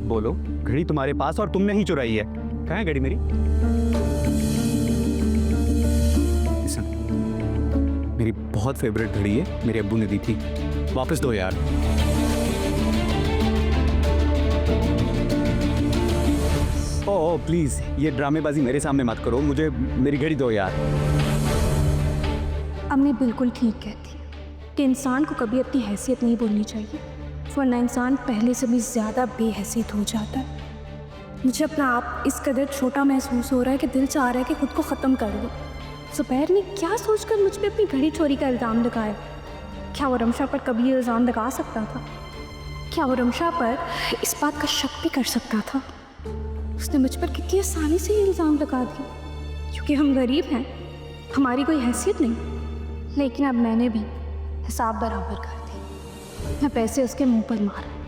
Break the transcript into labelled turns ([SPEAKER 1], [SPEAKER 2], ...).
[SPEAKER 1] मत बोलो, घड़ी तुम्हारे पास और तुमने ही चुराई है। कहाँ है घड़ी मेरी? Listen, मेरी बहुत फेवरेट घड़ी है, मेरे अब्बू ने दी थी, वापस दो यार। ओ प्लीज, ये ड्रामेबाजी मेरे सामने मत करो, मुझे मेरी घड़ी दो यार।
[SPEAKER 2] अम्मी बिल्कुल ठीक कहती है कि इंसान को कभी अपनी हैसियत नहीं भूलनी चाहिए, वरना इंसान पहले से भी ज़्यादा बेहैसियत हो जाता है। मुझे अपना आप इस कदर छोटा महसूस हो रहा है कि दिल चाह रहा है कि खुद को ख़त्म कर दूँ। ज़ुबैर ने क्या सोचकर मुझ पर अपनी घड़ी चोरी का इल्ज़ाम लगाया? क्या वो रमशा पर कभी ये इल्ज़ाम लगा सकता था? क्या वो रमशा पर इस बात का शक भी कर सकता था? उसने मुझ पर कितनी आसानी से ये इल्ज़ाम लगा दिया। क्योंकि हम गरीब हैं, हमारी कोई हैसियत नहीं। लेकिन अब मैंने भी हिसाब बराबर कर दी। मैं पैसे उसके मुंह पर मारा।